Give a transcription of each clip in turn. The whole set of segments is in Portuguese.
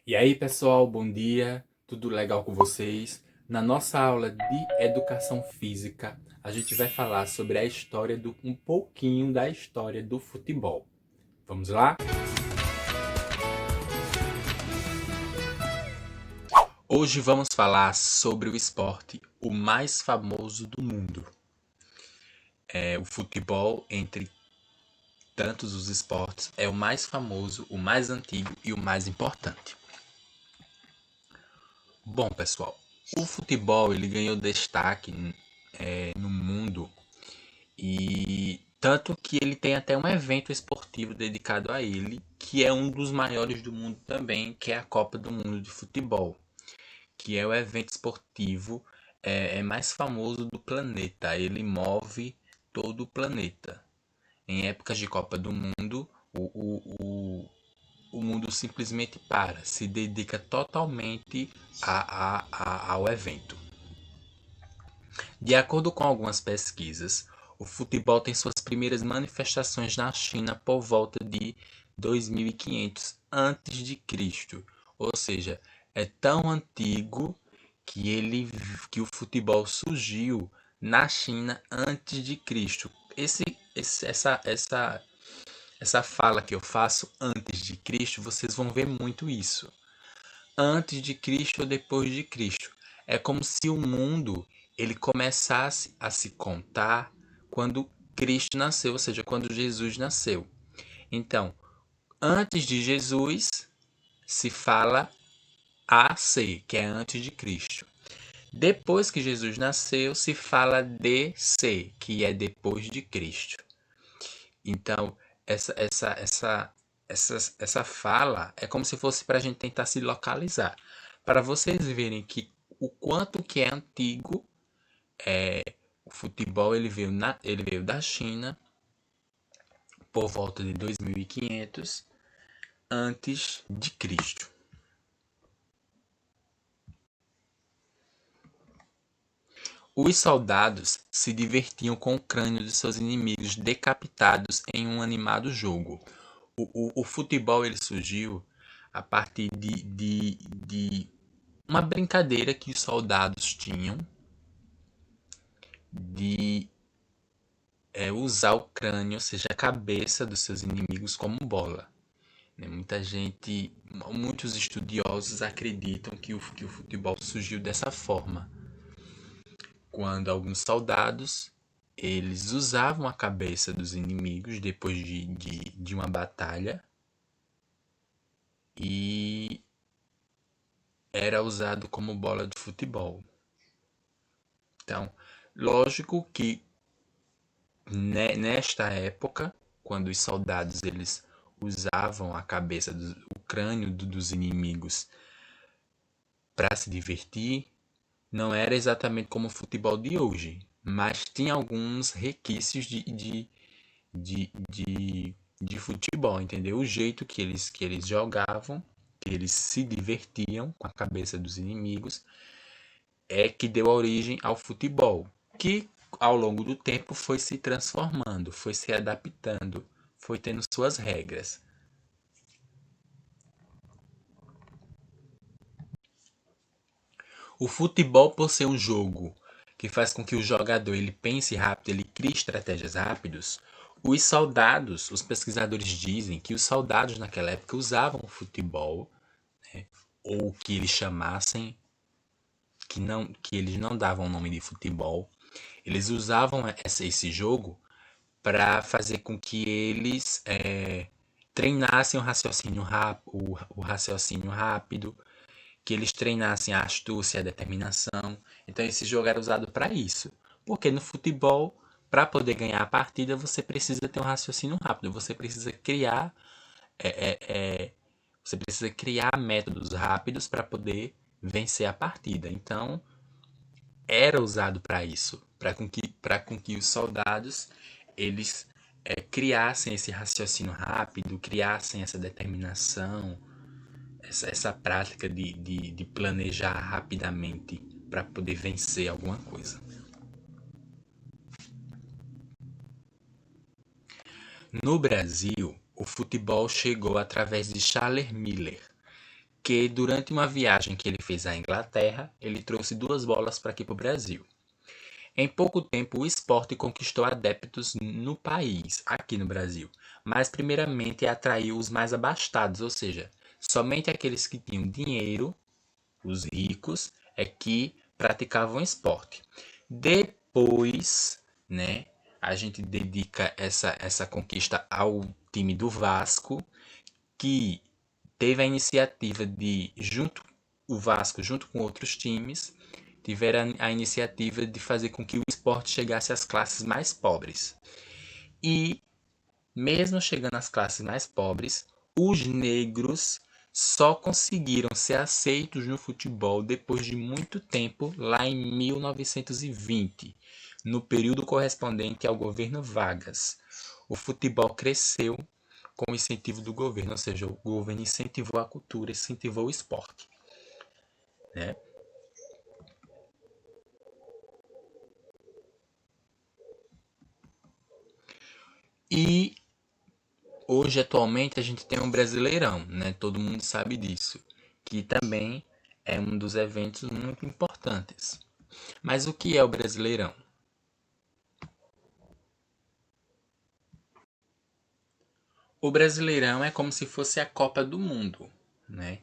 E aí, pessoal, bom dia. Tudo legal com vocês? Na nossa aula de educação física, a gente vai falar sobre a história do um pouquinho da história do futebol. Vamos lá? Hoje vamos falar sobre o esporte o mais famoso do mundo. O futebol, entre tantos os esportes, é o mais famoso, o mais antigo e o mais importante. Bom, pessoal, o futebol ele ganhou destaque no mundo. E tanto que ele tem até um evento esportivo dedicado a ele, que é um dos maiores do mundo também, que é a Copa do Mundo de Futebol, que é o evento esportivo mais famoso do planeta. Ele move todo o planeta. Em épocas de Copa do Mundo, o mundo simplesmente para, se dedica totalmente ao evento. De acordo com algumas pesquisas, o futebol tem suas primeiras manifestações na China por volta de 2500 a.C. Ou seja, é tão antigo que o futebol surgiu na China antes de Cristo. Essa fala que eu faço antes de Cristo, vocês vão ver muito isso. Antes de Cristo ou depois de Cristo. É como se o mundo ele começasse a se contar quando Cristo nasceu, ou seja, quando Jesus nasceu. Então, antes de Jesus se fala AC, que é antes de Cristo. Depois que Jesus nasceu, se fala DC, que é depois de Cristo. Então, essa fala é como se fosse para a gente tentar se localizar. Para vocês verem que o quanto que é antigo, o futebol ele veio da China por volta de 2500 antes de Cristo. Os soldados se divertiam com o crânio de seus inimigos decapitados em um animado jogo. O futebol ele surgiu a partir de uma brincadeira que os soldados tinham de usar o crânio, ou seja, a cabeça dos seus inimigos como bola. Né? Muitos estudiosos acreditam que o futebol surgiu dessa forma, quando alguns soldados eles usavam a cabeça dos inimigos depois de uma batalha e era usado como bola de futebol. Então, lógico que nesta época, quando os soldados eles usavam a cabeça, o crânio dos inimigos para se divertir, não era exatamente como o futebol de hoje, mas tinha alguns requisitos de futebol, entendeu? O jeito que eles jogavam, que eles se divertiam com a cabeça dos inimigos, é que deu origem ao futebol, que ao longo do tempo foi se transformando, foi se adaptando, foi tendo suas regras. O futebol, por ser um jogo que faz com que o jogador ele pense rápido, ele crie estratégias rápidos, os soldados, os pesquisadores dizem que os soldados naquela época usavam o futebol, ou que eles chamassem, que eles não davam o nome de futebol, eles usavam esse jogo para fazer com que eles treinassem o raciocínio rápido, que eles treinassem a astúcia, a determinação. Então esse jogo era usado para isso. Porque no futebol, para poder ganhar a partida, você precisa ter um raciocínio rápido, é, é, é, você precisa criar métodos rápidos para poder vencer a partida. Então era usado para isso, para com que os soldados eles criassem esse raciocínio rápido, criassem essa determinação, essa prática de planejar rapidamente para poder vencer alguma coisa. No Brasil, o futebol chegou através de Charles Miller, porque durante uma viagem que ele fez à Inglaterra, ele trouxe 2 bolas para aqui para o Brasil. Em pouco tempo, o esporte conquistou adeptos no país, aqui no Brasil, mas primeiramente atraiu os mais abastados, ou seja, somente aqueles que tinham dinheiro, os ricos, é que praticavam esporte. Depois, né, a gente dedica essa conquista ao time do Vasco, que teve a iniciativa de, o Vasco, junto com outros times, tiveram a iniciativa de fazer com que o esporte chegasse às classes mais pobres. E, mesmo chegando às classes mais pobres, os negros só conseguiram ser aceitos no futebol depois de muito tempo, lá em 1920, no período correspondente ao governo Vargas. O futebol cresceu com o incentivo do governo, ou seja, o governo incentivou a cultura, incentivou o esporte, né? E hoje, atualmente, a gente tem um Brasileirão, né? Todo mundo sabe disso, que também é um dos eventos muito importantes. Mas o que é o Brasileirão? O Brasileirão é como se fosse a Copa do Mundo, né?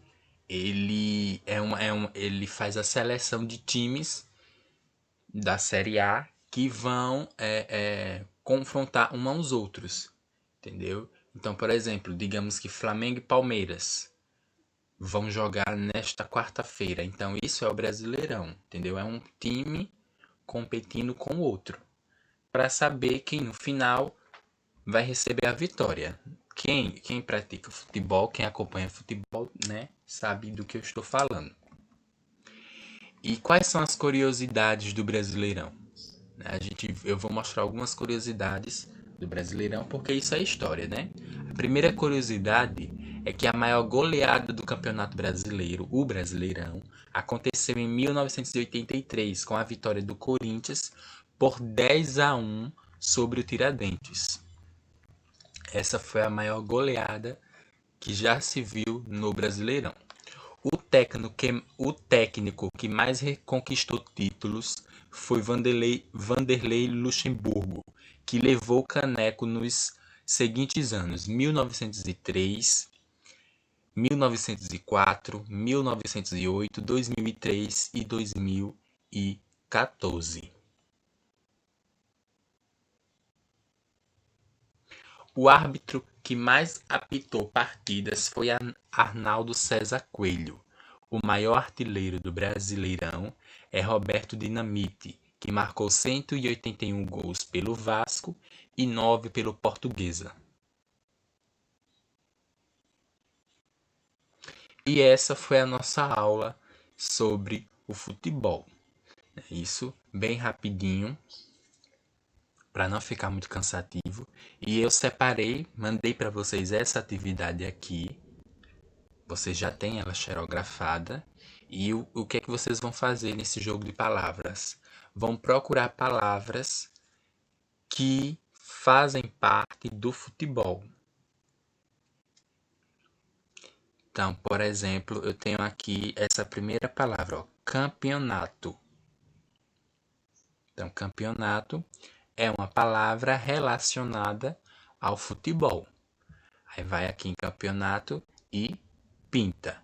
Ele faz a seleção de times da Série A que vão confrontar uns aos outros, entendeu? Então, por exemplo, digamos que Flamengo e Palmeiras vão jogar nesta quarta-feira. Então, isso é o Brasileirão, entendeu? É um time competindo com o outro para saber quem no final vai receber a vitória. Quem pratica futebol, quem acompanha futebol, né, sabe do que eu estou falando. E quais são as curiosidades do Brasileirão? Eu vou mostrar algumas curiosidades do Brasileirão, porque isso é história, né? A primeira curiosidade é que a maior goleada do Campeonato Brasileiro, o Brasileirão, aconteceu em 1983, com a vitória do Corinthians por 10-1 sobre o Tiradentes. Essa foi a maior goleada que já se viu no Brasileirão. O técnico que mais conquistou títulos foi Vanderlei Luxemburgo, que levou o caneco nos seguintes anos: 1903, 1904, 1908, 2003 e 2014. O árbitro que mais apitou partidas foi Arnaldo César Coelho. O maior artilheiro do Brasileirão é Roberto Dinamite, que marcou 181 gols pelo Vasco e 9 pelo Portuguesa. E essa foi a nossa aula sobre o futebol. Isso bem rapidinho, para não ficar muito cansativo. E eu separei, mandei para vocês essa atividade aqui. Vocês já têm ela xerografada. E o que é que vocês vão fazer nesse jogo de palavras? Vão procurar palavras que fazem parte do futebol. Então, por exemplo, eu tenho aqui essa primeira palavra, ó, campeonato. Então, campeonato é uma palavra relacionada ao futebol. Aí vai aqui em campeonato e pinta.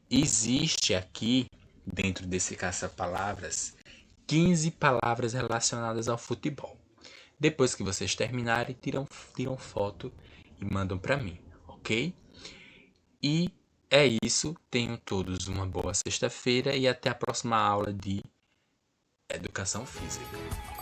Existe aqui, dentro desse caça-palavras, 15 palavras relacionadas ao futebol. Depois que vocês terminarem, tiram foto e mandam para mim, ok? E é isso. Tenham todos uma boa sexta-feira e até a próxima aula de Educação Física.